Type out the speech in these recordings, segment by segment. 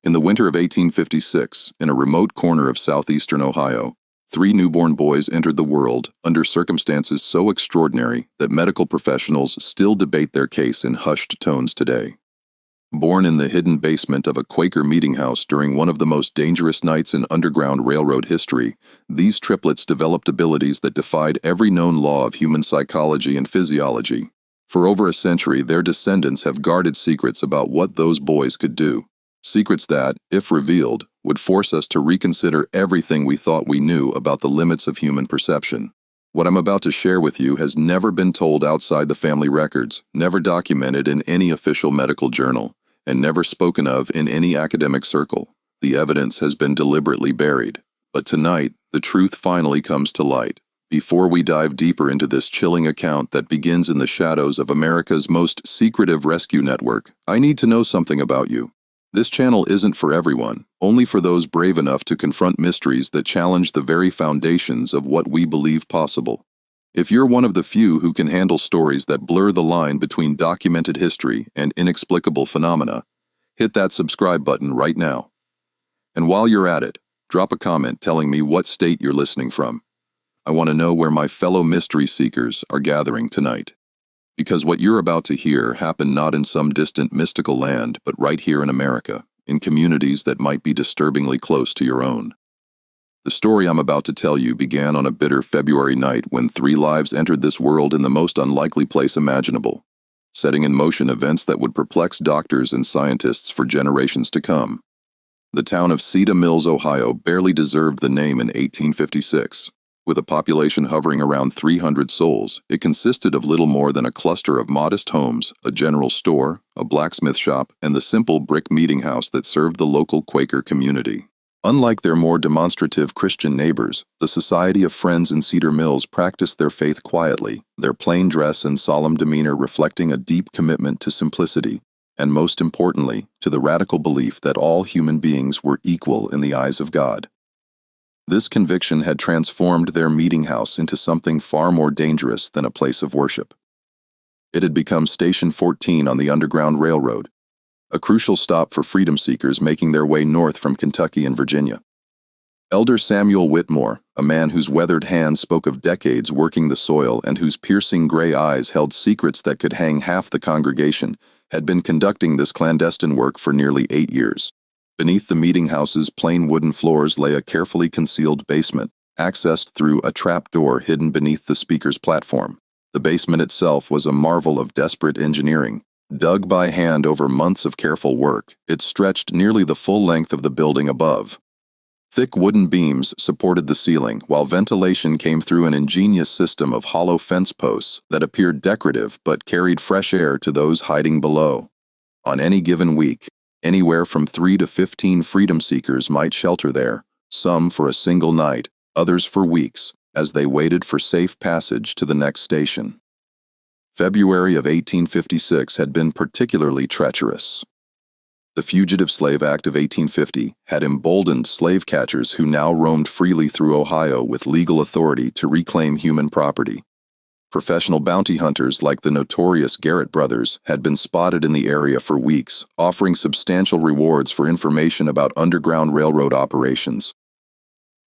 In the winter of 1856, in a remote corner of southeastern Ohio, 3 newborn boys entered the world under circumstances so extraordinary that medical professionals still debate their case in hushed tones today. Born in the hidden basement of a Quaker meeting house during one of the most dangerous nights in Underground Railroad history, these triplets developed abilities that defied every known law of human psychology and physiology. For over a century, their descendants have guarded secrets about what those boys could do. Secrets that, if revealed, would force us to reconsider everything we thought we knew about the limits of human perception. What I'm about to share with you has never been told outside the family records, never documented in any official medical journal, and never spoken of in any academic circle. The evidence has been deliberately buried. But tonight, the truth finally comes to light. Before we dive deeper into this chilling account that begins in the shadows of America's most secretive rescue network, I need to know something about you. This channel isn't for everyone, only for those brave enough to confront mysteries that challenge the very foundations of what we believe possible. If you're one of the few who can handle stories that blur the line between documented history and inexplicable phenomena, hit that subscribe button right now. And while you're at it, drop a comment telling me what state you're listening from. I want to know where my fellow mystery seekers are gathering tonight. Because what you're about to hear happened not in some distant mystical land, but right here in America, in communities that might be disturbingly close to your own. The story I'm about to tell you began on a bitter February night when 3 lives entered this world in the most unlikely place imaginable, setting in motion events that would perplex doctors and scientists for generations to come. The town of Cedar Mills, Ohio, barely deserved the name in 1856. With a population hovering around 300 souls, it consisted of little more than a cluster of modest homes, a general store, a blacksmith shop, and the simple brick meeting house that served the local Quaker community. Unlike their more demonstrative Christian neighbors, the Society of Friends in Cedar Mills practiced their faith quietly, their plain dress and solemn demeanor reflecting a deep commitment to simplicity, and most importantly, to the radical belief that all human beings were equal in the eyes of God. This conviction had transformed their meeting house into something far more dangerous than a place of worship. It had become Station 14 on the Underground Railroad, a crucial stop for freedom seekers making their way north from Kentucky and Virginia. Elder Samuel Whitmore, a man whose weathered hands spoke of decades working the soil and whose piercing gray eyes held secrets that could hang half the congregation, had been conducting this clandestine work for nearly 8 years. Beneath the meeting house's plain wooden floors lay a carefully concealed basement, accessed through a trap door hidden beneath the speaker's platform. The basement itself was a marvel of desperate engineering. Dug by hand over months of careful work, it stretched nearly the full length of the building above. Thick wooden beams supported the ceiling, while ventilation came through an ingenious system of hollow fence posts that appeared decorative but carried fresh air to those hiding below. On any given week, anywhere from 3 to 15 freedom seekers might shelter there, some for a single night, others for weeks, as they waited for safe passage to the next station. February of 1856 had been particularly treacherous. The Fugitive Slave Act of 1850 had emboldened slave catchers who now roamed freely through Ohio with legal authority to reclaim human property. Professional bounty hunters like the notorious Garrett brothers had been spotted in the area for weeks, offering substantial rewards for information about Underground Railroad operations.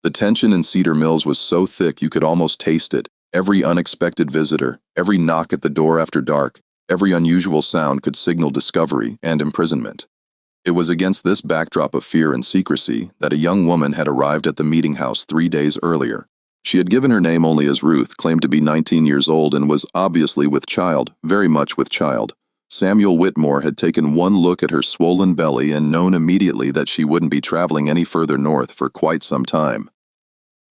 The tension in Cedar Mills was so thick you could almost taste it. Every unexpected visitor, every knock at the door after dark, every unusual sound could signal discovery and imprisonment. It was against this backdrop of fear and secrecy that a young woman had arrived at the meeting house 3 days earlier. She had given her name only as Ruth, claimed to be 19 years old, and was obviously with child, very much with child. Samuel Whitmore had taken one look at her swollen belly and known immediately that she wouldn't be traveling any further north for quite some time.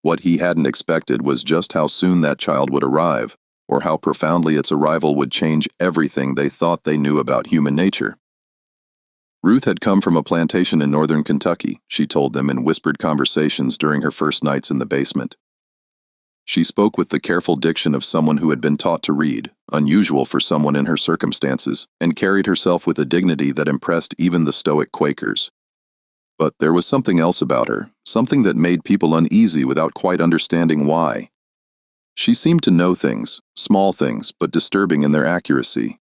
What he hadn't expected was just how soon that child would arrive, or how profoundly its arrival would change everything they thought they knew about human nature. Ruth had come from a plantation in northern Kentucky, she told them in whispered conversations during her first nights in the basement. She spoke with the careful diction of someone who had been taught to read, unusual for someone in her circumstances, and carried herself with a dignity that impressed even the stoic Quakers. But there was something else about her, something that made people uneasy without quite understanding why. She seemed to know things, small things, but disturbing in their accuracy.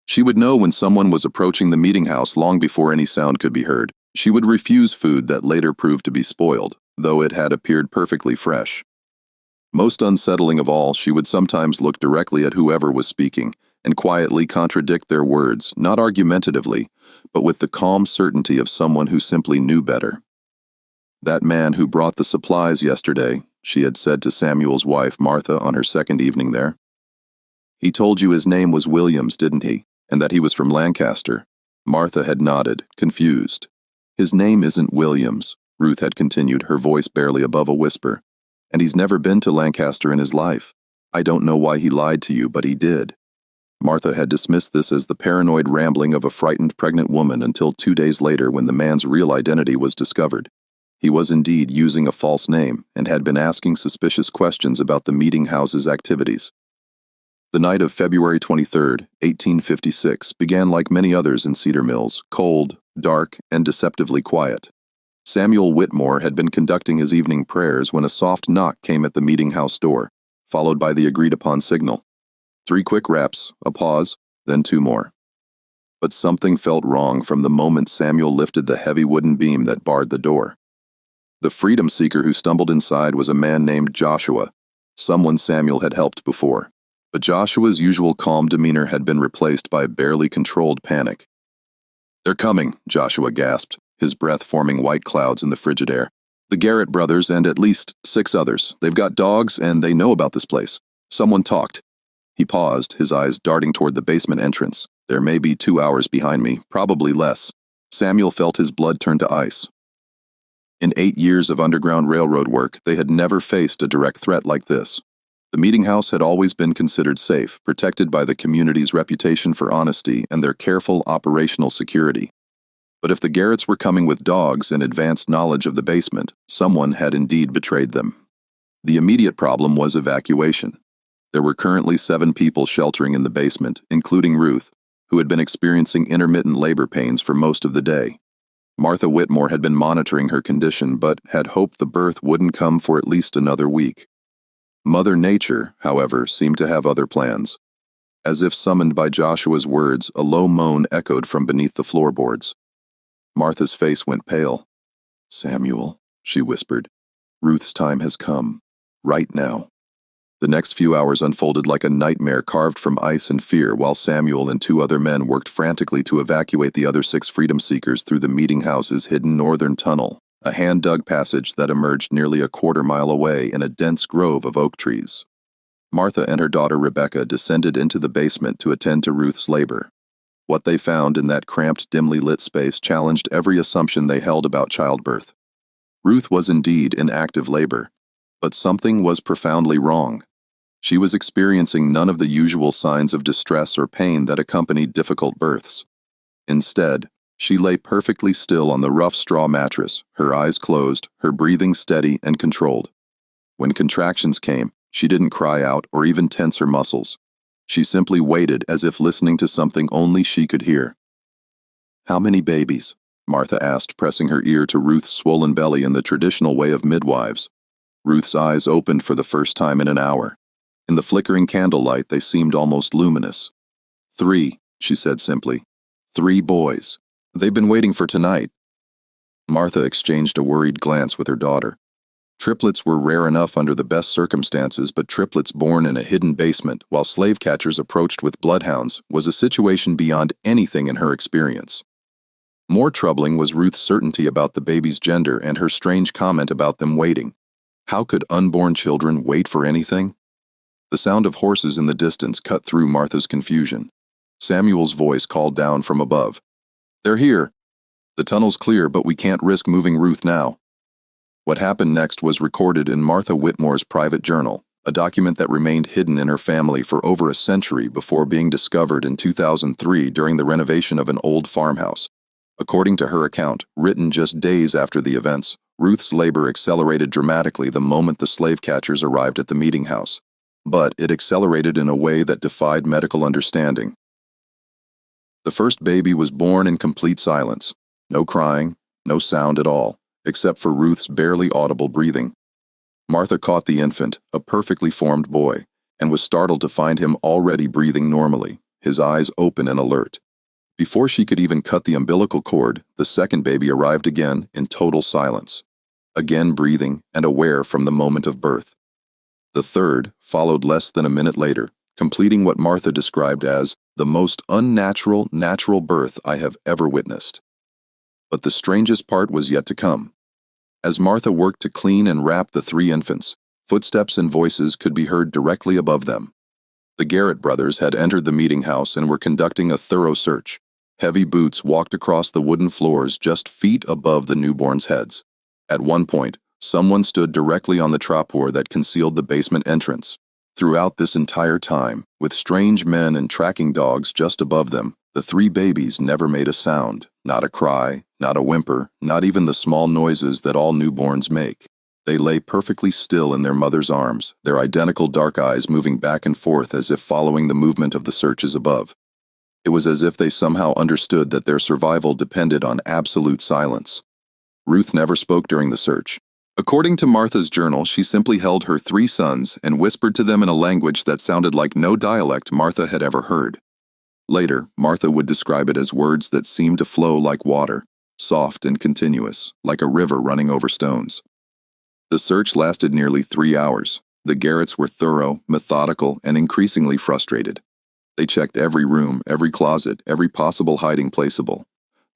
She would know when someone was approaching the meeting house long before any sound could be heard, She would refuse food that later proved to be spoiled, though it had appeared perfectly fresh. Most unsettling of all, she would sometimes look directly at whoever was speaking and quietly contradict their words, not argumentatively, but with the calm certainty of someone who simply knew better. "That man who brought the supplies yesterday," she had said to Samuel's wife, Martha, on her second evening there. "He told you his name was Williams, didn't he, and that he was from Lancaster?" Martha had nodded, confused. "His name isn't Williams," Ruth had continued, her voice barely above a whisper. "And he's never been to Lancaster in his life. I don't know why he lied to you, but he did." Martha had dismissed this as the paranoid rambling of a frightened pregnant woman until 2 days later when the man's real identity was discovered. He was indeed using a false name and had been asking suspicious questions about the meeting house's activities. The night of February 23, 1856, began like many others in Cedar Mills, cold, dark, and deceptively quiet. Samuel Whitmore had been conducting his evening prayers when a soft knock came at the meeting house door, followed by the agreed-upon signal. 3 quick raps, a pause, then 2 more. But something felt wrong from the moment Samuel lifted the heavy wooden beam that barred the door. The freedom seeker who stumbled inside was a man named Joshua, someone Samuel had helped before. But Joshua's usual calm demeanor had been replaced by barely controlled panic. "They're coming," Joshua gasped, his breath forming white clouds in the frigid air. "The Garrett brothers and at least 6 others. They've got dogs and they know about this place. Someone talked." He paused, his eyes darting toward the basement entrance. "There may be 2 hours behind me, probably less." Samuel felt his blood turn to ice. In 8 years of Underground Railroad work, they had never faced a direct threat like this. The meeting house had always been considered safe, protected by the community's reputation for honesty and their careful operational security. But if the Garretts were coming with dogs and advanced knowledge of the basement, someone had indeed betrayed them. The immediate problem was evacuation. There were currently 7 people sheltering in the basement, including Ruth, who had been experiencing intermittent labor pains for most of the day. Martha Whitmore had been monitoring her condition, but had hoped the birth wouldn't come for at least another week. Mother Nature, however, seemed to have other plans. As if summoned by Joshua's words, a low moan echoed from beneath the floorboards. Martha's face went pale. "Samuel," she whispered, "Ruth's time has come. Right now." The next few hours unfolded like a nightmare carved from ice and fear while Samuel and 2 other men worked frantically to evacuate the other 6 freedom seekers through the meeting house's hidden northern tunnel, a hand-dug passage that emerged nearly a quarter-mile away in a dense grove of oak trees. Martha and her daughter Rebecca descended into the basement to attend to Ruth's labor. What they found in that cramped, dimly lit space challenged every assumption they held about childbirth. Ruth was indeed in active labor, but something was profoundly wrong. She was experiencing none of the usual signs of distress or pain that accompanied difficult births. Instead, she lay perfectly still on the rough straw mattress, her eyes closed, her breathing steady and controlled. When contractions came, she didn't cry out or even tense her muscles. She simply waited as if listening to something only she could hear. "How many babies?" Martha asked, pressing her ear to Ruth's swollen belly in the traditional way of midwives. Ruth's eyes opened for the first time in an hour. In the flickering candlelight, they seemed almost luminous. "3," she said simply. "3 boys. They've been waiting for tonight." Martha exchanged a worried glance with her daughter. Triplets were rare enough under the best circumstances, but triplets born in a hidden basement while slave catchers approached with bloodhounds was a situation beyond anything in her experience. More troubling was Ruth's certainty about the baby's gender and her strange comment about them waiting. How could unborn children wait for anything? The sound of horses in the distance cut through Martha's confusion. Samuel's voice called down from above. "They're here. The tunnel's clear, but we can't risk moving Ruth now." What happened next was recorded in Martha Whitmore's private journal, a document that remained hidden in her family for over a century before being discovered in 2003 during the renovation of an old farmhouse. According to her account, written just days after the events, Ruth's labor accelerated dramatically the moment the slave catchers arrived at the meeting house. But it accelerated in a way that defied medical understanding. The first baby was born in complete silence. No crying, no sound at all, except for Ruth's barely audible breathing. Martha caught the infant, a perfectly formed boy, and was startled to find him already breathing normally, his eyes open and alert. Before she could even cut the umbilical cord, the second baby arrived again in total silence, again breathing and aware from the moment of birth. The third followed less than a minute later, completing what Martha described as the most unnatural natural birth I have ever witnessed. But the strangest part was yet to come. As Martha worked to clean and wrap the three infants, footsteps and voices could be heard directly above them. The Garrett brothers had entered the meeting house and were conducting a thorough search. Heavy boots walked across the wooden floors just feet above the newborns' heads. At one point, someone stood directly on the trapdoor that concealed the basement entrance. Throughout this entire time, with strange men and tracking dogs just above them, the three babies never made a sound, not a cry, not a whimper, not even the small noises that all newborns make. They lay perfectly still in their mother's arms, their identical dark eyes moving back and forth as if following the movement of the searches above. It was as if they somehow understood that their survival depended on absolute silence. Ruth never spoke during the search. According to Martha's journal, she simply held her three sons and whispered to them in a language that sounded like no dialect Martha had ever heard. Later, Martha would describe it as words that seemed to flow like water, soft and continuous, like a river running over stones. The search lasted nearly 3 hours. The Garretts were thorough, methodical, and increasingly frustrated. They checked every room, every closet, every possible hiding placeable.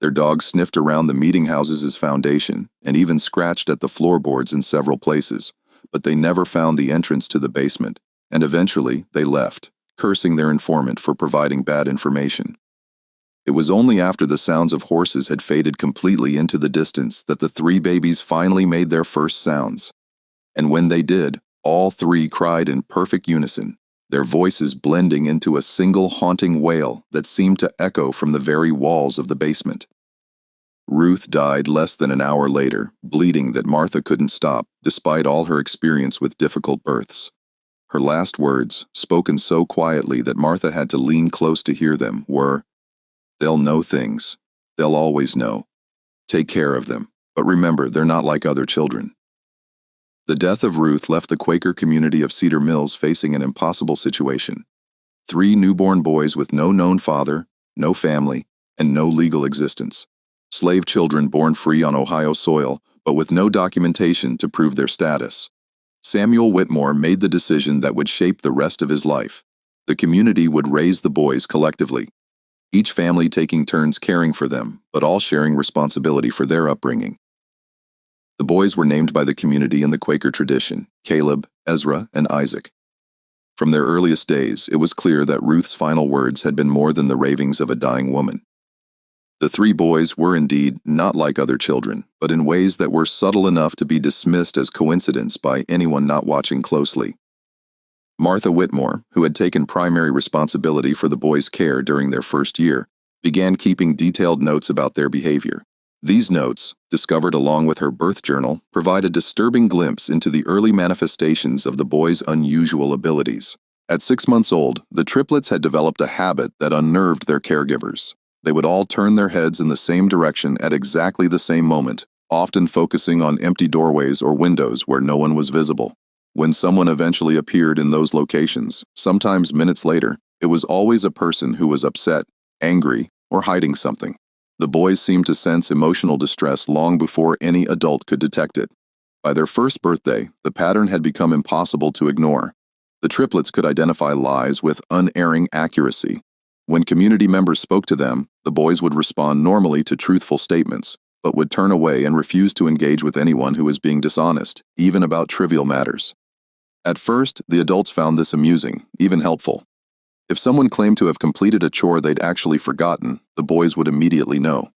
Their dogs sniffed around the meeting house's foundation and even scratched at the floorboards in several places, but they never found the entrance to the basement, and eventually they left, cursing their informant for providing bad information. It was only after the sounds of horses had faded completely into the distance that the three babies finally made their first sounds. And when they did, all three cried in perfect unison, their voices blending into a single haunting wail that seemed to echo from the very walls of the basement. Ruth died less than an hour later, bleeding that Martha couldn't stop, despite all her experience with difficult births. Her last words, spoken so quietly that Martha had to lean close to hear them, were, "They'll know things. They'll always know. Take care of them, but remember, they're not like other children." The death of Ruth left the Quaker community of Cedar Mills facing an impossible situation. 3 newborn boys with no known father, no family, and no legal existence. Slave children born free on Ohio soil, but with no documentation to prove their status. Samuel Whitmore made the decision that would shape the rest of his life. The community would raise the boys collectively, each family taking turns caring for them, but all sharing responsibility for their upbringing. The boys were named by the community in the Quaker tradition, Caleb, Ezra, and Isaac. From their earliest days, it was clear that Ruth's final words had been more than the ravings of a dying woman. The 3 boys were indeed not like other children, but in ways that were subtle enough to be dismissed as coincidence by anyone not watching closely. Martha Whitmore, who had taken primary responsibility for the boys' care during their first year, began keeping detailed notes about their behavior. These notes, discovered along with her birth journal, provide a disturbing glimpse into the early manifestations of the boys' unusual abilities. At 6 months old, the triplets had developed a habit that unnerved their caregivers. They would all turn their heads in the same direction at exactly the same moment, often focusing on empty doorways or windows where no one was visible. When someone eventually appeared in those locations, sometimes minutes later, it was always a person who was upset, angry, or hiding something. The boys seemed to sense emotional distress long before any adult could detect it. By their first birthday, the pattern had become impossible to ignore. The triplets could identify lies with unerring accuracy. When community members spoke to them, the boys would respond normally to truthful statements, but would turn away and refuse to engage with anyone who was being dishonest, even about trivial matters. At first, the adults found this amusing, even helpful. If someone claimed to have completed a chore they'd actually forgotten, the boys would immediately know.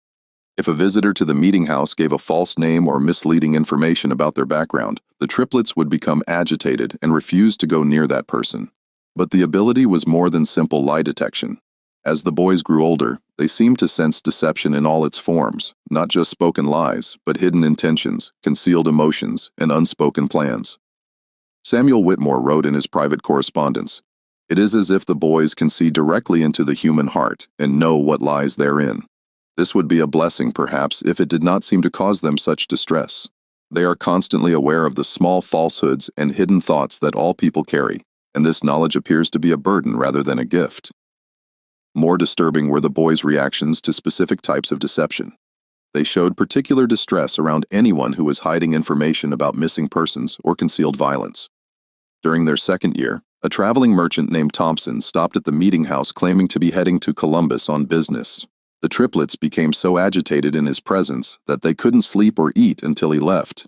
If a visitor to the meeting house gave a false name or misleading information about their background, the triplets would become agitated and refuse to go near that person. But the ability was more than simple lie detection. As the boys grew older, they seemed to sense deception in all its forms, not just spoken lies, but hidden intentions, concealed emotions, and unspoken plans. Samuel Whitmore wrote in his private correspondence, "It is as if the boys can see directly into the human heart and know what lies therein. This would be a blessing, perhaps, if it did not seem to cause them such distress. They are constantly aware of the small falsehoods and hidden thoughts that all people carry, and this knowledge appears to be a burden rather than a gift." More disturbing were the boys' reactions to specific types of deception. They showed particular distress around anyone who was hiding information about missing persons or concealed violence. During their second year, a traveling merchant named Thompson stopped at the meeting house claiming to be heading to Columbus on business. The triplets became so agitated in his presence that they couldn't sleep or eat until he left.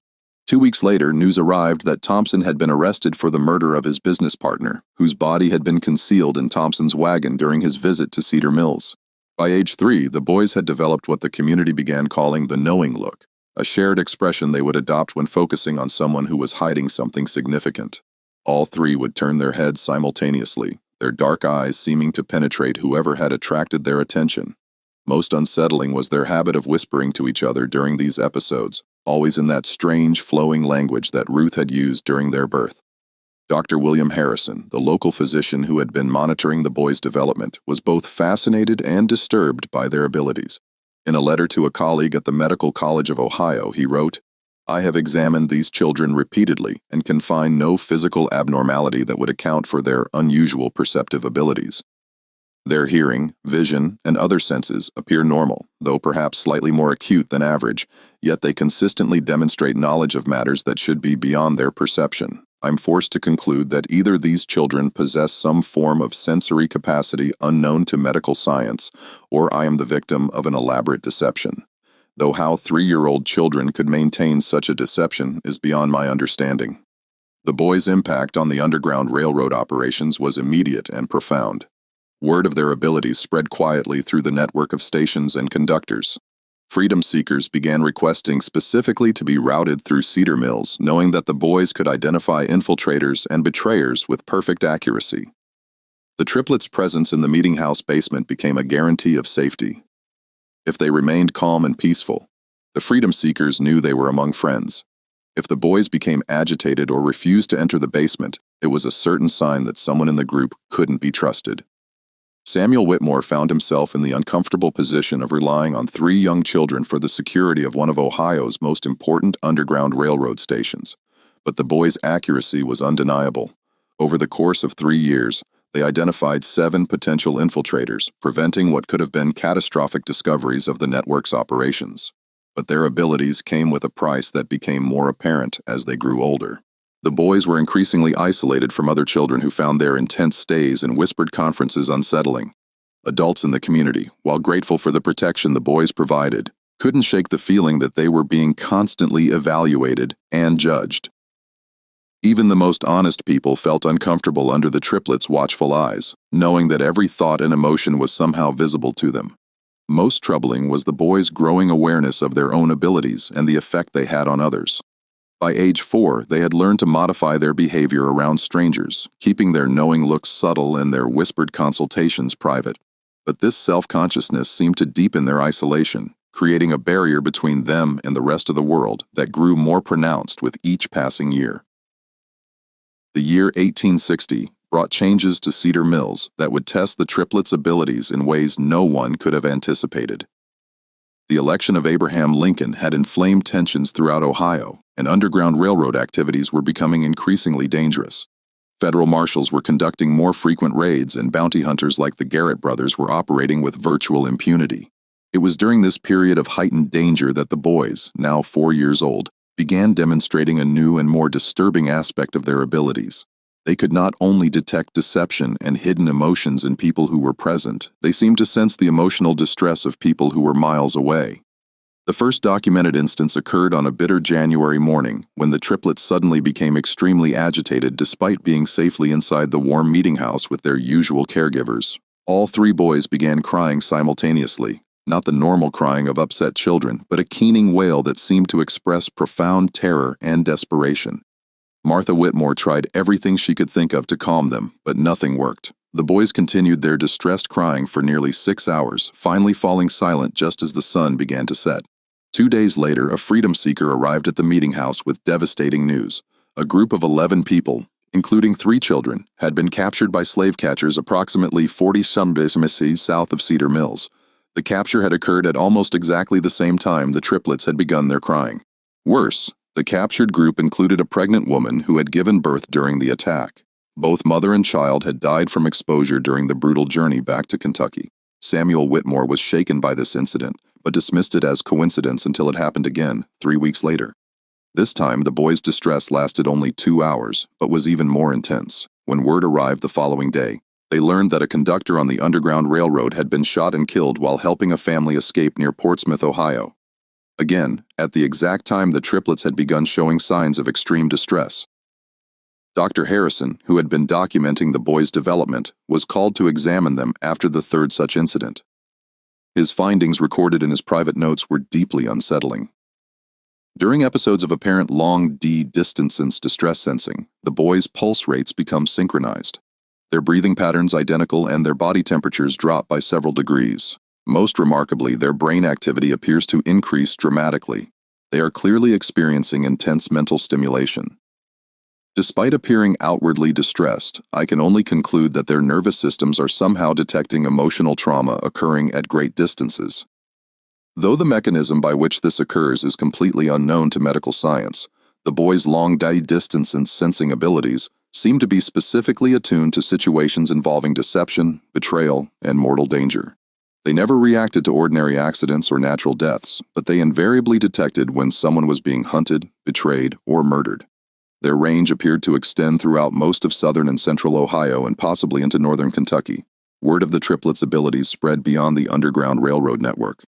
2 weeks later, news arrived that Thompson had been arrested for the murder of his business partner, whose body had been concealed in Thompson's wagon during his visit to Cedar Mills. By age 3, the boys had developed what the community began calling the knowing look, a shared expression they would adopt when focusing on someone who was hiding something significant. All 3 would turn their heads simultaneously, their dark eyes seeming to penetrate whoever had attracted their attention. Most unsettling was their habit of whispering to each other during these episodes, always in that strange, flowing language that Ruth had used during their birth. Dr. William Harrison, the local physician who had been monitoring the boys' development, was both fascinated and disturbed by their abilities. In a letter to a colleague at the Medical College of Ohio, he wrote, "I have examined these children repeatedly and can find no physical abnormality that would account for their unusual perceptive abilities. Their hearing, vision, and other senses appear normal, though perhaps slightly more acute than average, yet they consistently demonstrate knowledge of matters that should be beyond their perception. I'm forced to conclude that either these children possess some form of sensory capacity unknown to medical science, or I am the victim of an elaborate deception. Though how 3-year-old children could maintain such a deception is beyond my understanding." The boys' impact on the Underground Railroad operations was immediate and profound. Word of their abilities spread quietly through the network of stations and conductors. Freedom seekers began requesting specifically to be routed through Cedar Mills, knowing that the boys could identify infiltrators and betrayers with perfect accuracy. The triplets' presence in the meeting house basement became a guarantee of safety. If they remained calm and peaceful, the freedom seekers knew they were among friends. If the boys became agitated or refused to enter the basement, it was a certain sign that someone in the group couldn't be trusted. Samuel Whitmore found himself in the uncomfortable position of relying on 3 young children for the security of one of Ohio's most important underground railroad stations. But the boys' accuracy was undeniable. Over the course of 3 years, they identified 7 potential infiltrators, preventing what could have been catastrophic discoveries of the network's operations. But their abilities came with a price that became more apparent as they grew older. The boys were increasingly isolated from other children who found their intense stays and whispered conferences unsettling. Adults in the community, while grateful for the protection the boys provided, couldn't shake the feeling that they were being constantly evaluated and judged. Even the most honest people felt uncomfortable under the triplets' watchful eyes, knowing that every thought and emotion was somehow visible to them. Most troubling was the boys' growing awareness of their own abilities and the effect they had on others. By age 4, they had learned to modify their behavior around strangers, keeping their knowing looks subtle and their whispered consultations private. But this self-consciousness seemed to deepen their isolation, creating a barrier between them and the rest of the world that grew more pronounced with each passing year. The year 1860 brought changes to Cedar Mills that would test the triplets' abilities in ways no one could have anticipated. The election of Abraham Lincoln had inflamed tensions throughout Ohio, and Underground Railroad activities were becoming increasingly dangerous. Federal marshals were conducting more frequent raids, and bounty hunters like the Garrett brothers were operating with virtual impunity. It was during this period of heightened danger that the boys, now 4 years old, began demonstrating a new and more disturbing aspect of their abilities. They could not only detect deception and hidden emotions in people who were present, they seemed to sense the emotional distress of people who were miles away. The first documented instance occurred on a bitter January morning when the triplets suddenly became extremely agitated despite being safely inside the warm meeting house with their usual caregivers. All 3 boys began crying simultaneously, not the normal crying of upset children, but a keening wail that seemed to express profound terror and desperation. Martha Whitmore tried everything she could think of to calm them, but nothing worked. The boys continued their distressed crying for nearly 6 hours, finally falling silent just as the sun began to set. 2 days later, a freedom seeker arrived at the meeting house with devastating news. A group of 11 people, including 3 children, had been captured by slave catchers approximately 40-some miles south of Cedar Mills. The capture had occurred at almost exactly the same time the triplets had begun their crying. Worse, the captured group included a pregnant woman who had given birth during the attack. Both mother and child had died from exposure during the brutal journey back to Kentucky. Samuel Whitmore was shaken by this incident, but dismissed it as coincidence until it happened again, 3 weeks later. This time, the boys' distress lasted only 2 hours, but was even more intense. When word arrived the following day, they learned that a conductor on the Underground Railroad had been shot and killed while helping a family escape near Portsmouth, Ohio. Again, at the exact time the triplets had begun showing signs of extreme distress. Dr. Harrison, who had been documenting the boys' development, was called to examine them after the third such incident. His findings recorded in his private notes were deeply unsettling. During episodes of apparent long-distance distress sensing, the boys' pulse rates become synchronized. Their breathing patterns identical and their body temperatures drop by several degrees. Most remarkably, their brain activity appears to increase dramatically. They are clearly experiencing intense mental stimulation. Despite appearing outwardly distressed, I can only conclude that their nervous systems are somehow detecting emotional trauma occurring at great distances. Though the mechanism by which this occurs is completely unknown to medical science, the boys' long-distance sensing abilities seem to be specifically attuned to situations involving deception, betrayal, and mortal danger. They never reacted to ordinary accidents or natural deaths, but they invariably detected when someone was being hunted, betrayed, or murdered. Their range appeared to extend throughout most of southern and central Ohio and possibly into northern Kentucky. Word of the triplets' abilities spread beyond the Underground Railroad network.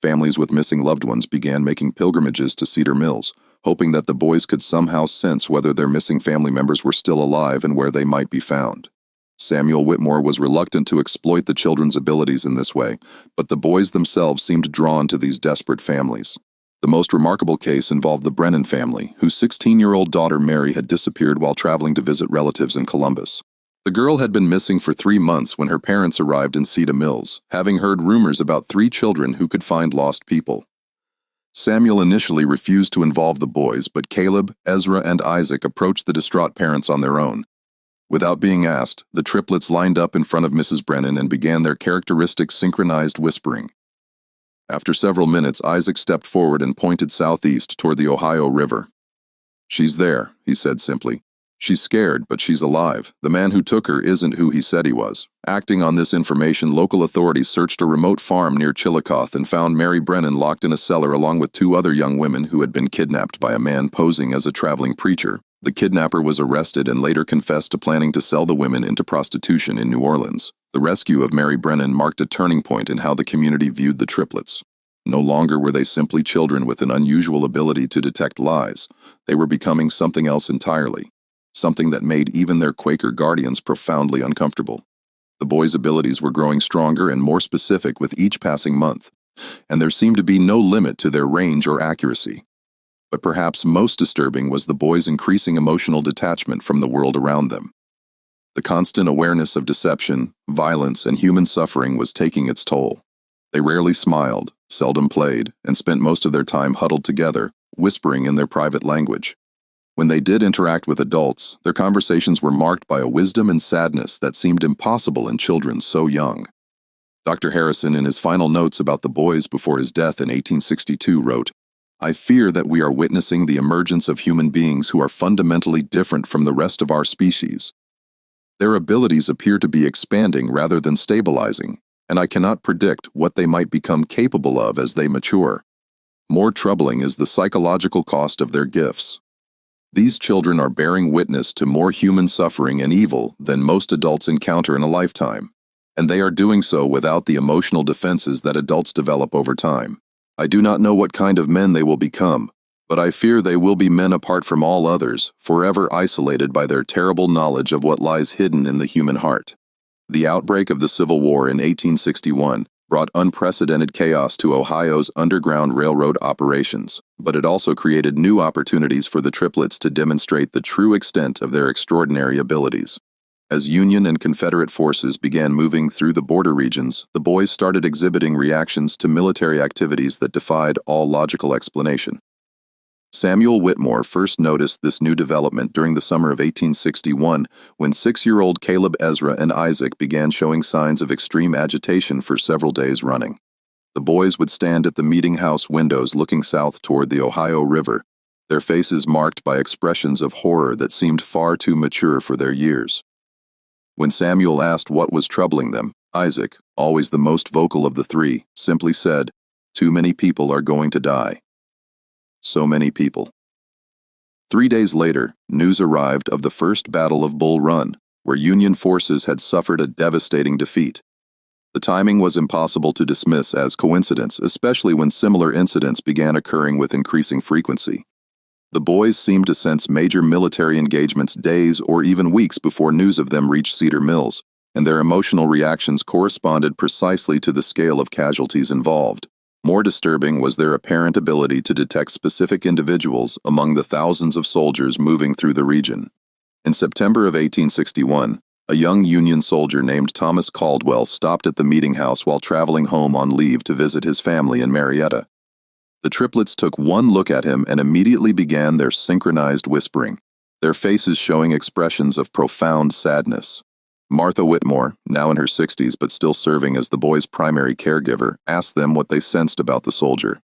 Families with missing loved ones began making pilgrimages to Cedar Mills, hoping that the boys could somehow sense whether their missing family members were still alive and where they might be found. Samuel Whitmore was reluctant to exploit the children's abilities in this way, but the boys themselves seemed drawn to these desperate families. The most remarkable case involved the Brennan family, whose 16-year-old daughter Mary had disappeared while traveling to visit relatives in Columbus. The girl had been missing for 3 months when her parents arrived in Cedar Mills, having heard rumors about 3 children who could find lost people. Samuel initially refused to involve the boys, but Caleb, Ezra, and Isaac approached the distraught parents on their own. Without being asked, the triplets lined up in front of Mrs. Brennan and began their characteristic synchronized whispering. After several minutes, Isaac stepped forward and pointed southeast toward the Ohio River. "She's there," he said simply. "She's scared, but she's alive. The man who took her isn't who he said he was." Acting on this information, local authorities searched a remote farm near Chillicothe and found Mary Brennan locked in a cellar along with 2 other young women who had been kidnapped by a man posing as a traveling preacher. The kidnapper was arrested and later confessed to planning to sell the women into prostitution in New Orleans. The rescue of Mary Brennan marked a turning point in how the community viewed the triplets. No longer were they simply children with an unusual ability to detect lies. They were becoming something else entirely. Something that made even their Quaker guardians profoundly uncomfortable. The boys' abilities were growing stronger and more specific with each passing month, and there seemed to be no limit to their range or accuracy. But perhaps most disturbing was the boys' increasing emotional detachment from the world around them. The constant awareness of deception, violence, and human suffering was taking its toll. They rarely smiled, seldom played, and spent most of their time huddled together, whispering in their private language. When they did interact with adults, their conversations were marked by a wisdom and sadness that seemed impossible in children so young. Dr. Harrison, in his final notes about the boys before his death in 1862, wrote, "I fear that we are witnessing the emergence of human beings who are fundamentally different from the rest of our species. Their abilities appear to be expanding rather than stabilizing, and I cannot predict what they might become capable of as they mature. More troubling is the psychological cost of their gifts. These children are bearing witness to more human suffering and evil than most adults encounter in a lifetime, and they are doing so without the emotional defenses that adults develop over time. I do not know what kind of men they will become, but I fear they will be men apart from all others, forever isolated by their terrible knowledge of what lies hidden in the human heart." The outbreak of the Civil War in 1861 brought unprecedented chaos to Ohio's Underground Railroad operations, but it also created new opportunities for the triplets to demonstrate the true extent of their extraordinary abilities. As Union and Confederate forces began moving through the border regions, the boys started exhibiting reactions to military activities that defied all logical explanation. Samuel Whitmore first noticed this new development during the summer of 1861 when 6-year-old Caleb, Ezra, and Isaac began showing signs of extreme agitation for several days running. The boys would stand at the meeting house windows looking south toward the Ohio River, their faces marked by expressions of horror that seemed far too mature for their years. When Samuel asked what was troubling them, Isaac, always the most vocal of the three, simply said, "Too many people are going to die." So many people. 3 days later, news arrived of the First Battle of Bull Run, where Union forces had suffered a devastating defeat. The timing was impossible to dismiss as coincidence, especially when similar incidents began occurring with increasing frequency. The boys seemed to sense major military engagements days or even weeks before news of them reached Cedar Mills, and their emotional reactions corresponded precisely to the scale of casualties involved. More disturbing was their apparent ability to detect specific individuals among the thousands of soldiers moving through the region. In September of 1861, a young Union soldier named Thomas Caldwell stopped at the meeting house while traveling home on leave to visit his family in Marietta. The triplets took one look at him and immediately began their synchronized whispering, their faces showing expressions of profound sadness. Martha Whitmore, now in her 60s but still serving as the boys' primary caregiver, asked them what they sensed about the soldier.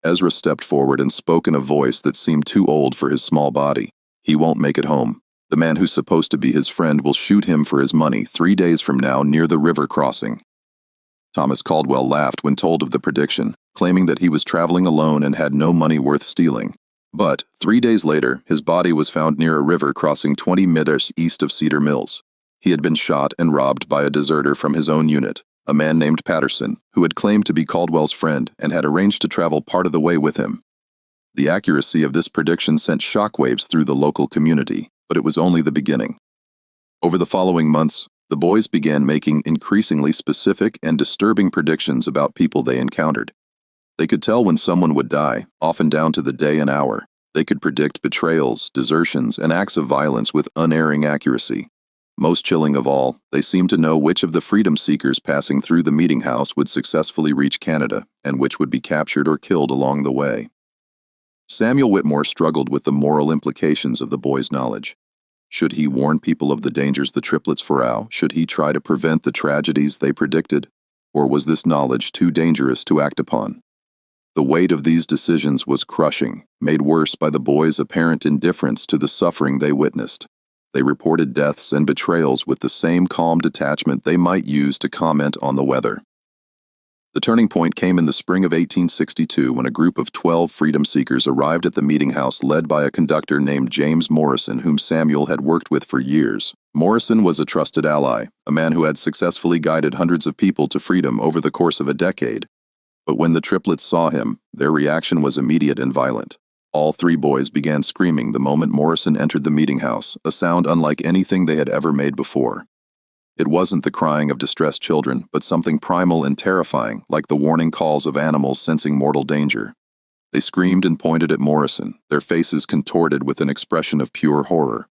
Ezra stepped forward and spoke in a voice that seemed too old for his small body. "He won't make it home. The man who's supposed to be his friend will shoot him for his money 3 days from now near the river crossing." Thomas Caldwell laughed when told of the prediction, claiming that he was traveling alone and had no money worth stealing. But 3 days later, his body was found near a river crossing 20 meters east of Cedar Mills. He had been shot and robbed by a deserter from his own unit, a man named Patterson, who had claimed to be Caldwell's friend and had arranged to travel part of the way with him. The accuracy of this prediction sent shockwaves through the local community, but it was only the beginning. Over the following months, the boys began making increasingly specific and disturbing predictions about people they encountered. They could tell when someone would die, often down to the day and hour. They could predict betrayals, desertions, and acts of violence with unerring accuracy. Most chilling of all, they seemed to know which of the freedom seekers passing through the meeting house would successfully reach Canada, and which would be captured or killed along the way. Samuel Whitmore struggled with the moral implications of the boys' knowledge. Should he warn people of the dangers the triplets foresaw? Should he try to prevent the tragedies they predicted? Or was this knowledge too dangerous to act upon? The weight of these decisions was crushing, made worse by the boys' apparent indifference to the suffering they witnessed. They reported deaths and betrayals with the same calm detachment they might use to comment on the weather. The turning point came in the spring of 1862 when a group of 12 freedom seekers arrived at the meeting house led by a conductor named James Morrison, whom Samuel had worked with for years. Morrison was a trusted ally, a man who had successfully guided hundreds of people to freedom over the course of a decade. But when the triplets saw him, their reaction was immediate and violent. All three boys began screaming the moment Morrison entered the meeting house, a sound unlike anything they had ever made before. It wasn't the crying of distressed children, but something primal and terrifying, like the warning calls of animals sensing mortal danger. They screamed and pointed at Morrison, their faces contorted with an expression of pure horror.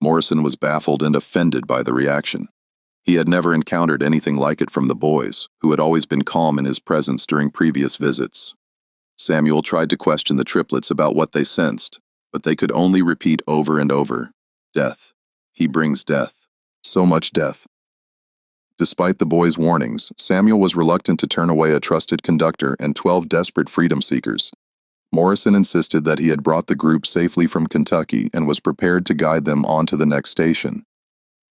Morrison was baffled and offended by the reaction. He had never encountered anything like it from the boys, who had always been calm in his presence during previous visits. Samuel tried to question the triplets about what they sensed, but they could only repeat over and over, "Death. He brings death. So much death." Despite the boys' warnings, Samuel was reluctant to turn away a trusted conductor and 12 desperate freedom seekers. Morrison insisted that he had brought the group safely from Kentucky and was prepared to guide them on to the next station.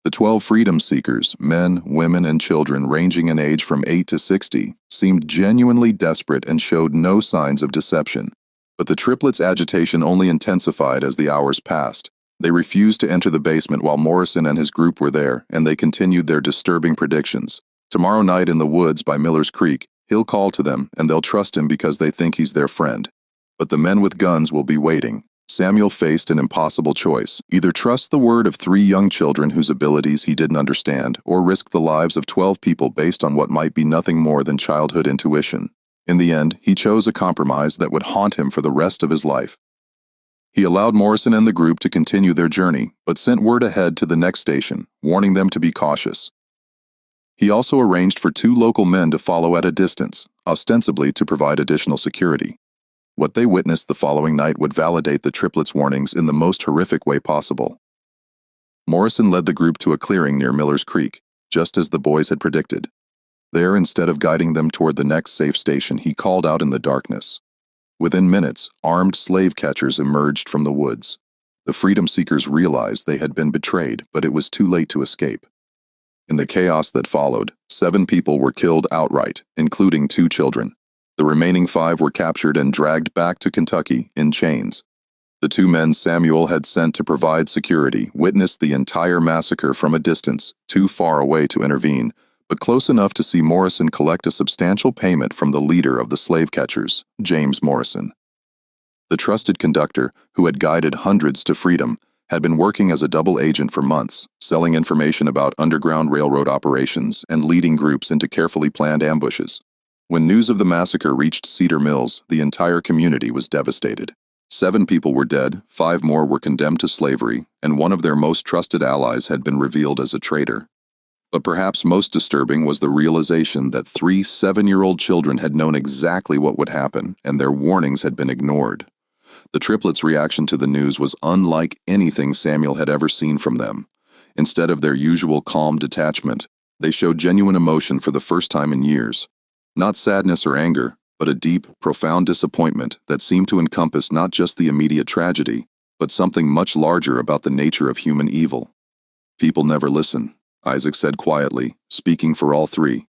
The 12 freedom seekers, men, women, and children ranging in age from 8 to 60, seemed genuinely desperate and showed no signs of deception. But the triplets' agitation only intensified as the hours passed. They refused to enter the basement while Morrison and his group were there, and they continued their disturbing predictions. "Tomorrow night in the woods by Miller's Creek, he'll call to them, and they'll trust him because they think he's their friend. But the men with guns will be waiting." Samuel faced an impossible choice: either trust the word of 3 young children whose abilities he didn't understand, or risk the lives of 12 people based on what might be nothing more than childhood intuition. In the end, he chose a compromise that would haunt him for the rest of his life. He allowed Morrison and the group to continue their journey, but sent word ahead to the next station, warning them to be cautious. He also arranged for 2 local men to follow at a distance, ostensibly to provide additional security. What they witnessed the following night would validate the triplets' warnings in the most horrific way possible. Morrison led the group to a clearing near Miller's Creek, just as the boys had predicted. There, instead of guiding them toward the next safe station, he called out in the darkness. Within minutes, armed slave catchers emerged from the woods. The freedom seekers realized they had been betrayed, but it was too late to escape. In the chaos that followed, 7 people were killed outright, including 2 children. The remaining 5 were captured and dragged back to Kentucky in chains. The 2 men Samuel had sent to provide security witnessed the entire massacre from a distance, too far away to intervene, but close enough to see Morrison collect a substantial payment from the leader of the slave catchers, James Morrison. The trusted conductor, who had guided hundreds to freedom, had been working as a double agent for months, selling information about underground railroad operations and leading groups into carefully planned ambushes. When news of the massacre reached Cedar Mills, the entire community was devastated. 7 people were dead, 5 more were condemned to slavery, and one of their most trusted allies had been revealed as a traitor. But perhaps most disturbing was the realization that 3 7-year-old children had known exactly what would happen, and their warnings had been ignored. The triplets' reaction to the news was unlike anything Samuel had ever seen from them. Instead of their usual calm detachment, they showed genuine emotion for the first time in years. Not sadness or anger, but a deep, profound disappointment that seemed to encompass not just the immediate tragedy, but something much larger about the nature of human evil. "People never listen," Isaac said quietly, speaking for all 3.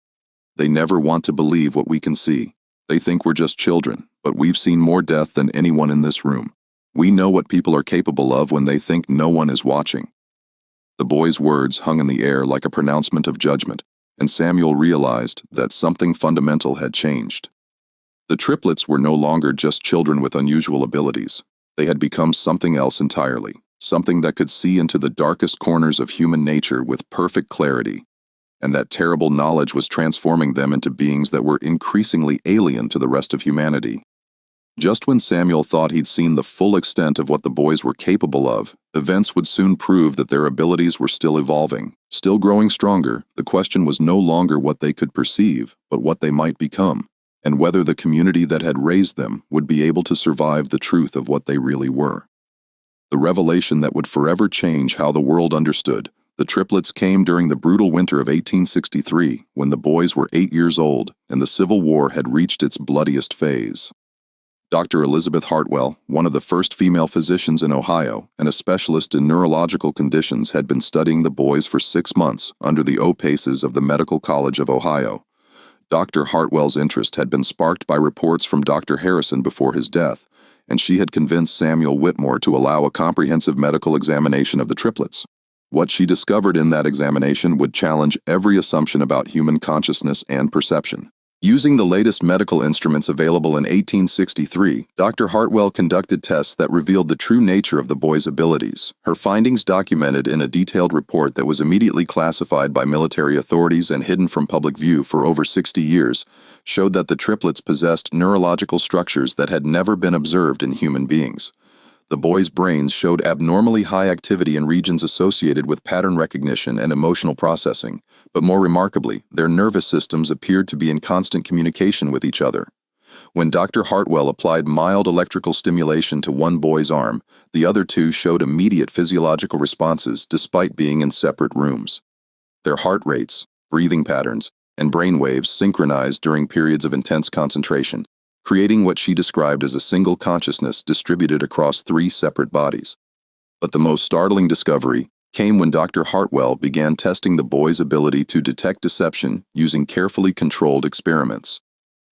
"They never want to believe what we can see. They think we're just children, but we've seen more death than anyone in this room. We know what people are capable of when they think no one is watching." The boy's words hung in the air like a pronouncement of judgment, and Samuel realized that something fundamental had changed. The triplets were no longer just children with unusual abilities. They had become something else entirely, something that could see into the darkest corners of human nature with perfect clarity. And that terrible knowledge was transforming them into beings that were increasingly alien to the rest of humanity. Just when Samuel thought he'd seen the full extent of what the boys were capable of, events would soon prove that their abilities were still evolving, still growing stronger. The question was no longer what they could perceive, but what they might become, and whether the community that had raised them would be able to survive the truth of what they really were. The revelation that would forever change how the world understood the triplets came during the brutal winter of 1863, when the boys were 8 years old and the Civil War had reached its bloodiest phase. Dr. Elizabeth Hartwell, one of the first female physicians in Ohio and a specialist in neurological conditions, had been studying the boys for 6 months under the auspices of the Medical College of Ohio. Dr. Hartwell's interest had been sparked by reports from Dr. Harrison before his death, and she had convinced Samuel Whitmore to allow a comprehensive medical examination of the triplets. What she discovered in that examination would challenge every assumption about human consciousness and perception. Using the latest medical instruments available in 1863, Dr. Hartwell conducted tests that revealed the true nature of the boys' abilities. Her findings, documented in a detailed report that was immediately classified by military authorities and hidden from public view for over 60 years, showed that the triplets possessed neurological structures that had never been observed in human beings. The boys' brains showed abnormally high activity in regions associated with pattern recognition and emotional processing, but more remarkably, their nervous systems appeared to be in constant communication with each other. When Dr. Hartwell applied mild electrical stimulation to one boy's arm, the other 2 showed immediate physiological responses despite being in separate rooms. Their heart rates, breathing patterns, and brain waves synchronized during periods of intense concentration, creating what she described as a single consciousness distributed across 3 separate bodies. But the most startling discovery came when Dr. Hartwell began testing the boys' ability to detect deception using carefully controlled experiments.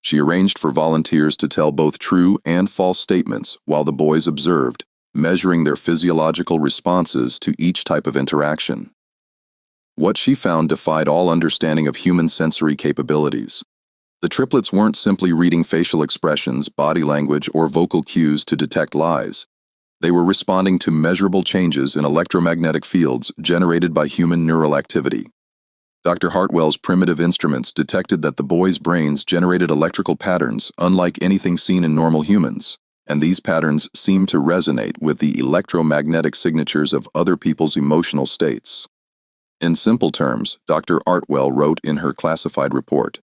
She arranged for volunteers to tell both true and false statements while the boys observed, measuring their physiological responses to each type of interaction. What she found defied all understanding of human sensory capabilities. The triplets weren't simply reading facial expressions, body language, or vocal cues to detect lies. They were responding to measurable changes in electromagnetic fields generated by human neural activity. Dr. Hartwell's primitive instruments detected that the boys' brains generated electrical patterns unlike anything seen in normal humans, and these patterns seemed to resonate with the electromagnetic signatures of other people's emotional states. In simple terms, Dr. Hartwell wrote in her classified report,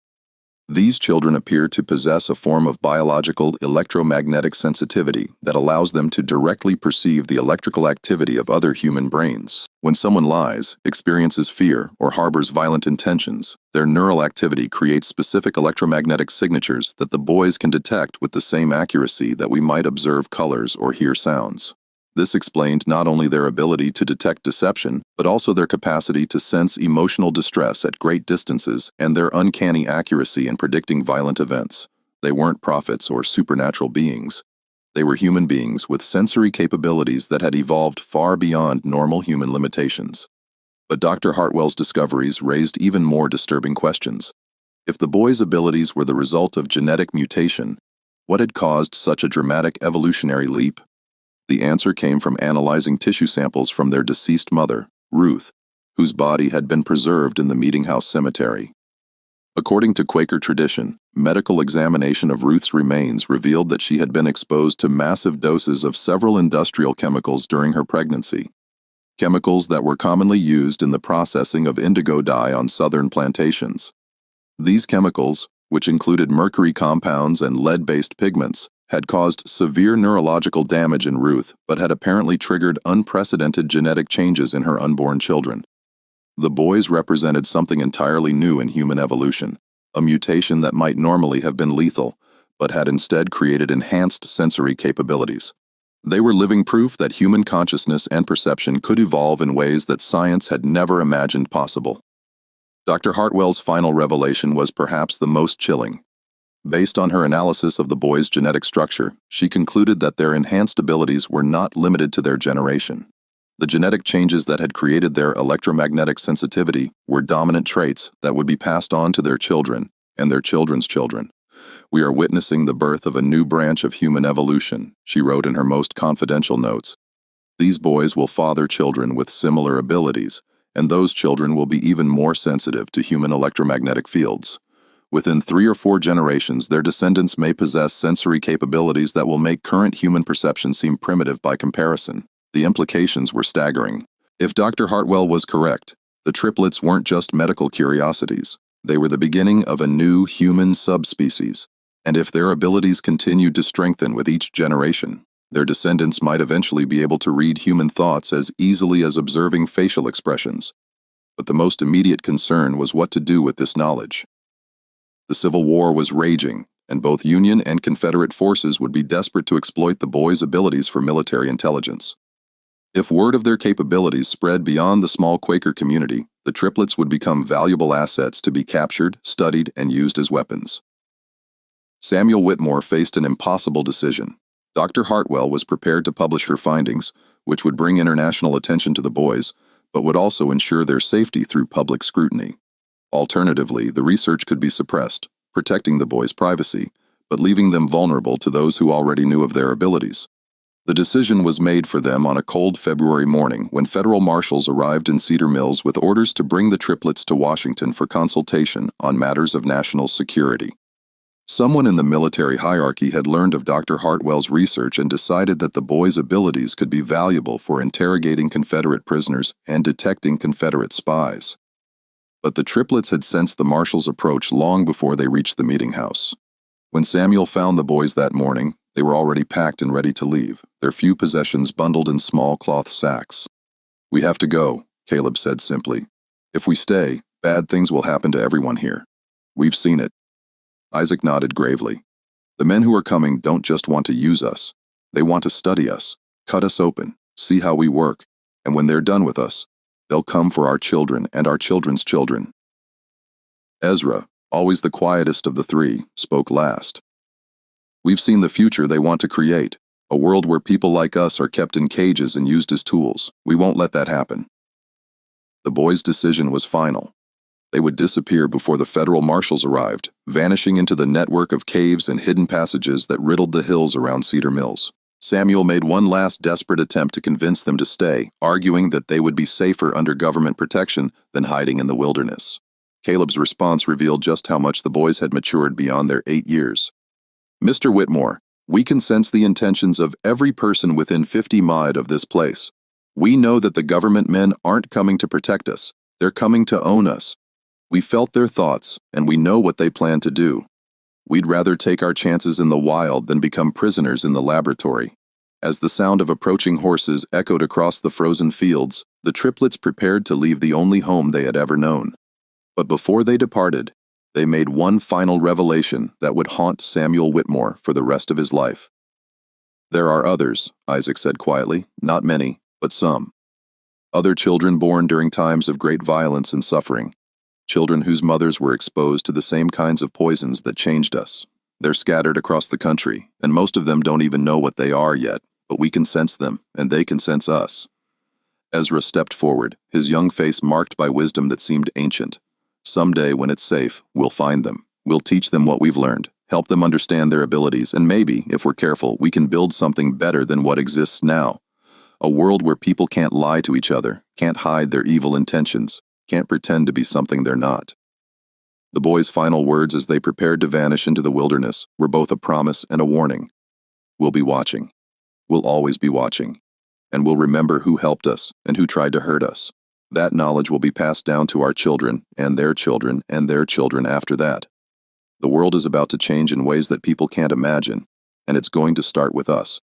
"These children appear to possess a form of biological electromagnetic sensitivity that allows them to directly perceive the electrical activity of other human brains. When someone lies, experiences fear, or harbors violent intentions, their neural activity creates specific electromagnetic signatures that the boys can detect with the same accuracy that we might observe colors or hear sounds." This explained not only their ability to detect deception, but also their capacity to sense emotional distress at great distances and their uncanny accuracy in predicting violent events. They weren't prophets or supernatural beings. They were human beings with sensory capabilities that had evolved far beyond normal human limitations. But Dr. Hartwell's discoveries raised even more disturbing questions. If the boys' abilities were the result of genetic mutation, what had caused such a dramatic evolutionary leap? The answer came from analyzing tissue samples from their deceased mother, Ruth, whose body had been preserved in the Meeting House Cemetery. According to Quaker tradition, medical examination of Ruth's remains revealed that she had been exposed to massive doses of several industrial chemicals during her pregnancy, chemicals that were commonly used in the processing of indigo dye on southern plantations. These chemicals, which included mercury compounds and lead-based pigments, had caused severe neurological damage in Ruth, but had apparently triggered unprecedented genetic changes in her unborn children. The boys represented something entirely new in human evolution, a mutation that might normally have been lethal, but had instead created enhanced sensory capabilities. They were living proof that human consciousness and perception could evolve in ways that science had never imagined possible. Dr. Hartwell's final revelation was perhaps the most chilling. Based on her analysis of the boys' genetic structure, she concluded that their enhanced abilities were not limited to their generation. The genetic changes that had created their electromagnetic sensitivity were dominant traits that would be passed on to their children and their children's children. "We are witnessing the birth of a new branch of human evolution," she wrote in her most confidential notes. "These boys will father children with similar abilities, and those children will be even more sensitive to human electromagnetic fields. Within 3 or 4 generations, their descendants may possess sensory capabilities that will make current human perception seem primitive by comparison." The implications were staggering. If Dr. Hartwell was correct, the triplets weren't just medical curiosities. They were the beginning of a new human subspecies, and if their abilities continued to strengthen with each generation, their descendants might eventually be able to read human thoughts as easily as observing facial expressions. But the most immediate concern was what to do with this knowledge. The Civil War was raging, and both Union and Confederate forces would be desperate to exploit the boys' abilities for military intelligence. If word of their capabilities spread beyond the small Quaker community, the triplets would become valuable assets to be captured, studied, and used as weapons. Samuel Whitmore faced an impossible decision. Dr. Hartwell was prepared to publish her findings, which would bring international attention to the boys, but would also ensure their safety through public scrutiny. Alternatively, the research could be suppressed, protecting the boys' privacy, but leaving them vulnerable to those who already knew of their abilities. The decision was made for them on a cold February morning when federal marshals arrived in Cedar Mills with orders to bring the triplets to Washington for consultation on matters of national security. Someone in the military hierarchy had learned of Dr. Hartwell's research and decided that the boys' abilities could be valuable for interrogating Confederate prisoners and detecting Confederate spies. But the triplets had sensed the marshals' approach long before they reached the meeting house. When Samuel found the boys that morning, they were already packed and ready to leave, their few possessions bundled in small cloth sacks. "We have to go," Caleb said simply. "If we stay, bad things will happen to everyone here. We've seen it." Isaac nodded gravely. "The men who are coming don't just want to use us. They want to study us, cut us open, see how we work, and when they're done with us, they'll come for our children and our children's children." Ezra, always the quietest of the three, spoke last. "We've seen the future they want to create, a world where people like us are kept in cages and used as tools. We won't let that happen." The boys' decision was final. They would disappear before the federal marshals arrived, vanishing into the network of caves and hidden passages that riddled the hills around Cedar Mills. Samuel made one last desperate attempt to convince them to stay, arguing that they would be safer under government protection than hiding in the wilderness. Caleb's response revealed just how much the boys had matured beyond their 8 years. "Mr. Whitmore, we can sense the intentions of every person within 50 miles of this place. We know that the government men aren't coming to protect us. They're coming to own us. We felt their thoughts, and we know what they plan to do. We'd rather take our chances in the wild than become prisoners in the laboratory." As the sound of approaching horses echoed across the frozen fields, the triplets prepared to leave the only home they had ever known. But before they departed, they made one final revelation that would haunt Samuel Whitmore for the rest of his life. There are others, Isaac said quietly, not many, but some. Other children born during times of great violence and suffering. Children whose mothers were exposed to the same kinds of poisons that changed us. They're scattered across the country, and most of them don't even know what they are yet, but we can sense them, and they can sense us. Ezra stepped forward, his young face marked by wisdom that seemed ancient. Someday, when it's safe, we'll find them. We'll teach them what we've learned, help them understand their abilities, and maybe, if we're careful, we can build something better than what exists now. A world where people can't lie to each other, can't hide their evil intentions, can't pretend to be something they're not. The boys' final words as they prepared to vanish into the wilderness were both a promise and a warning. We'll be watching. We'll always be watching. And we'll remember who helped us and who tried to hurt us. That knowledge will be passed down to our children and their children and their children after that. The world is about to change in ways that people can't imagine, and it's going to start with us.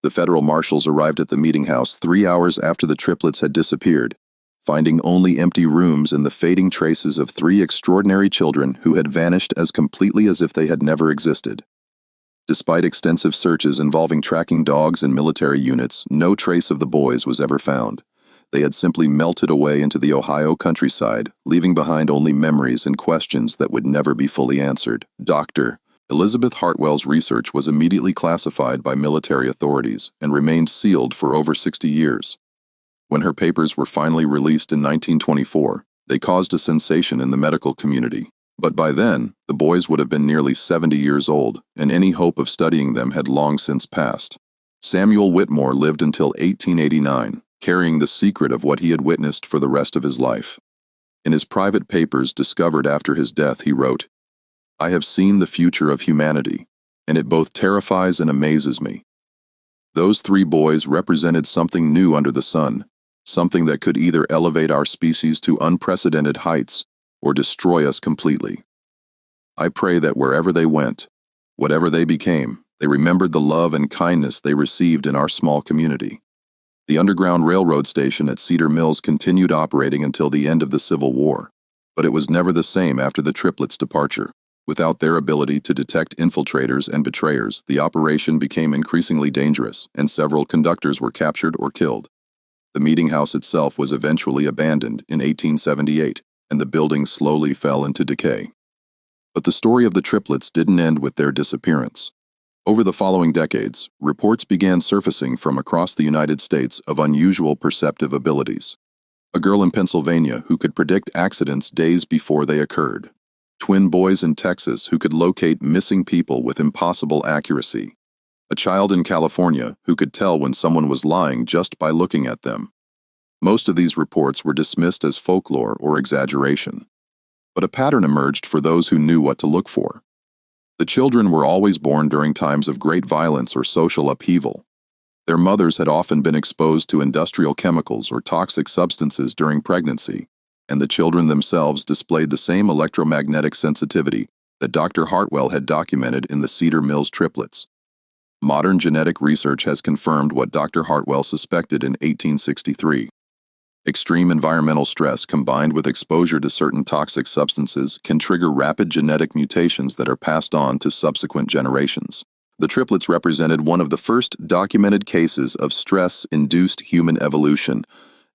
The federal marshals arrived at the meeting house 3 hours after the triplets had disappeared, finding only empty rooms and the fading traces of 3 extraordinary children who had vanished as completely as if they had never existed. Despite extensive searches involving tracking dogs and military units, no trace of the boys was ever found. They had simply melted away into the Ohio countryside, leaving behind only memories and questions that would never be fully answered. Dr. Elizabeth Hartwell's research was immediately classified by military authorities and remained sealed for over 60 years. When her papers were finally released in 1924, they caused a sensation in the medical community. But by then, the boys would have been nearly 70 years old, and any hope of studying them had long since passed. Samuel Whitmore lived until 1889, carrying the secret of what he had witnessed for the rest of his life. In his private papers discovered after his death, he wrote, "I have seen the future of humanity, and it both terrifies and amazes me. Those 3 boys represented something new under the sun, something that could either elevate our species to unprecedented heights or destroy us completely. I pray that wherever they went, whatever they became, they remembered the love and kindness they received in our small community." The Underground Railroad station at Cedar Mills continued operating until the end of the Civil War, but it was never the same after the triplets' departure. Without their ability to detect infiltrators and betrayers, the operation became increasingly dangerous, and several conductors were captured or killed. The meeting house itself was eventually abandoned in 1878, and the building slowly fell into decay. But the story of the triplets didn't end with their disappearance. Over the following decades, reports began surfacing from across the United States of unusual perceptive abilities. A girl in Pennsylvania who could predict accidents days before they occurred. Twin boys in Texas who could locate missing people with impossible accuracy. A child in California who could tell when someone was lying just by looking at them. Most of these reports were dismissed as folklore or exaggeration. But a pattern emerged for those who knew what to look for. The children were always born during times of great violence or social upheaval. Their mothers had often been exposed to industrial chemicals or toxic substances during pregnancy, and the children themselves displayed the same electromagnetic sensitivity that Dr. Hartwell had documented in the Cedar Mills triplets. Modern genetic research has confirmed what Dr. Hartwell suspected in 1863. Extreme environmental stress combined with exposure to certain toxic substances can trigger rapid genetic mutations that are passed on to subsequent generations. The triplets represented one of the first documented cases of stress-induced human evolution,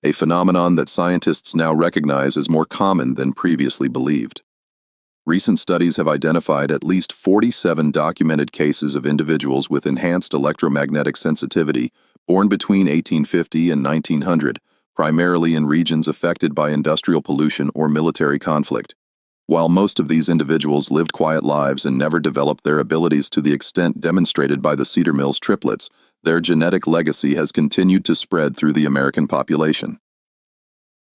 a phenomenon that scientists now recognize as more common than previously believed. Recent studies have identified at least 47 documented cases of individuals with enhanced electromagnetic sensitivity born between 1850 and 1900, primarily in regions affected by industrial pollution or military conflict. While most of these individuals lived quiet lives and never developed their abilities to the extent demonstrated by the Cedar Mills triplets, their genetic legacy has continued to spread through the American population.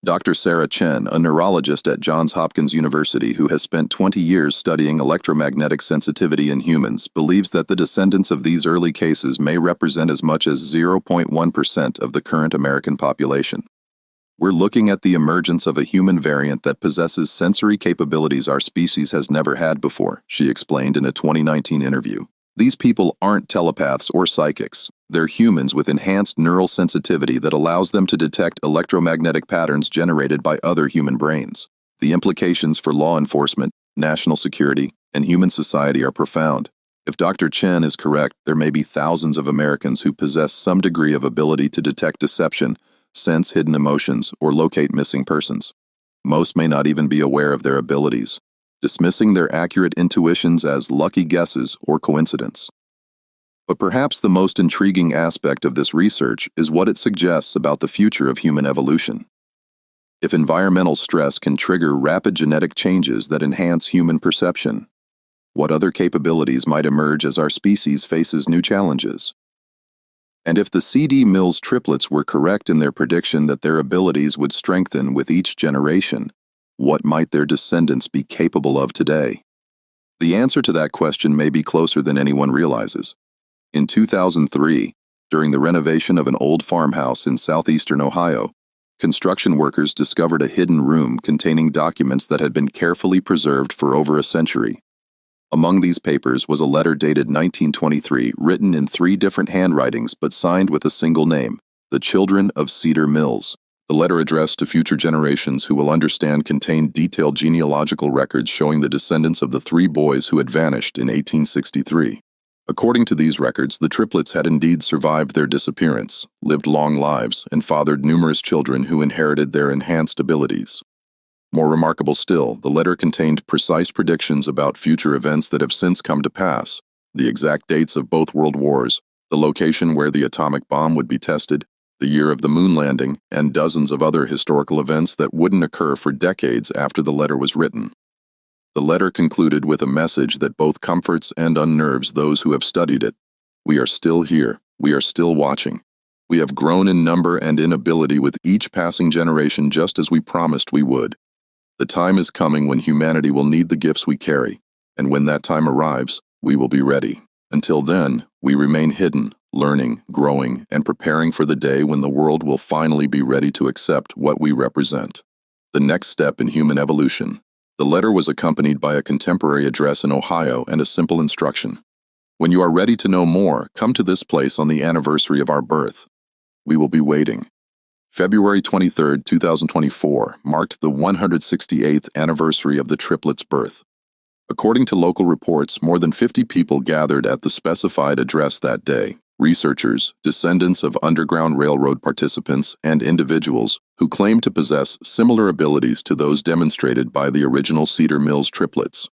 Dr. Sarah Chen, a neurologist at Johns Hopkins University who has spent 20 years studying electromagnetic sensitivity in humans, believes that the descendants of these early cases may represent as much as 0.1% of the current American population. We're looking at the emergence of a human variant that possesses sensory capabilities our species has never had before, she explained in a 2019 interview. These people aren't telepaths or psychics. They're humans with enhanced neural sensitivity that allows them to detect electromagnetic patterns generated by other human brains. The implications for law enforcement, national security, and human society are profound. If Dr. Chen is correct, there may be thousands of Americans who possess some degree of ability to detect deception, sense hidden emotions, or locate missing persons. Most may not even be aware of their abilities, dismissing their accurate intuitions as lucky guesses or coincidence. But perhaps the most intriguing aspect of this research is what it suggests about the future of human evolution. If environmental stress can trigger rapid genetic changes that enhance human perception, what other capabilities might emerge as our species faces new challenges? And if the C.D. Mills triplets were correct in their prediction that their abilities would strengthen with each generation, what might their descendants be capable of today? The answer to that question may be closer than anyone realizes. In 2003, during the renovation of an old farmhouse in southeastern Ohio, construction workers discovered a hidden room containing documents that had been carefully preserved for over a century. Among these papers was a letter dated 1923, written in 3 different handwritings but signed with a single name, the Children of Cedar Mills. The letter addressed to future generations who will understand contained detailed genealogical records showing the descendants of the 3 boys who had vanished in 1863. According to these records, the triplets had indeed survived their disappearance, lived long lives, and fathered numerous children who inherited their enhanced abilities. More remarkable still, the letter contained precise predictions about future events that have since come to pass, the exact dates of both world wars, the location where the atomic bomb would be tested, the year of the moon landing, and dozens of other historical events that wouldn't occur for decades after the letter was written. The letter concluded with a message that both comforts and unnerves those who have studied it. We are still here. We are still watching. We have grown in number and in ability with each passing generation just as we promised we would. The time is coming when humanity will need the gifts we carry, and when that time arrives, we will be ready. Until then, we remain hidden, learning, growing, and preparing for the day when the world will finally be ready to accept what we represent. The next step in human evolution. The letter was accompanied by a contemporary address in Ohio and a simple instruction. When you are ready to know more, come to this place on the anniversary of our birth. We will be waiting. February 23, 2024, marked the 168th anniversary of the triplets' birth. According to local reports, more than 50 people gathered at the specified address that day. Researchers, descendants of Underground Railroad participants, and individuals who claim to possess similar abilities to those demonstrated by the original Cedar Mills triplets.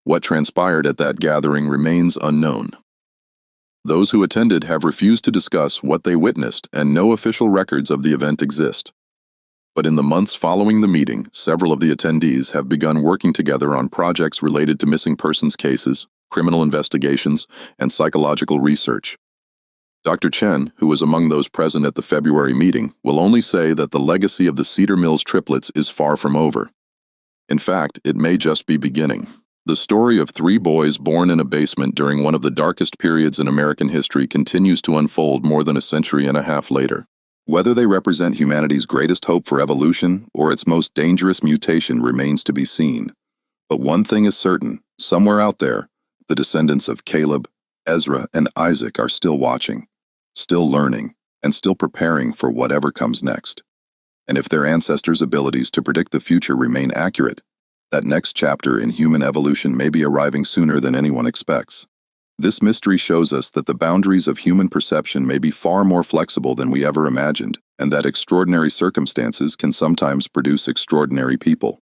What transpired at that gathering remains unknown. Those who attended have refused to discuss what they witnessed, and no official records of the event exist. But in the months following the meeting, several of the attendees have begun working together on projects related to missing persons cases, criminal investigations, and psychological research. Dr. Chen, who was among those present at the February meeting, will only say that the legacy of the Cedar Mills triplets is far from over. In fact, it may just be beginning. The story of 3 boys born in a basement during one of the darkest periods in American history continues to unfold more than a century and a half later. Whether they represent humanity's greatest hope for evolution or its most dangerous mutation remains to be seen. But one thing is certain, somewhere out there, the descendants of Caleb, Ezra, and Isaac are still watching, still learning, and still preparing for whatever comes next. And if their ancestors' abilities to predict the future remain accurate, that next chapter in human evolution may be arriving sooner than anyone expects. This mystery shows us that the boundaries of human perception may be far more flexible than we ever imagined, and that extraordinary circumstances can sometimes produce extraordinary people.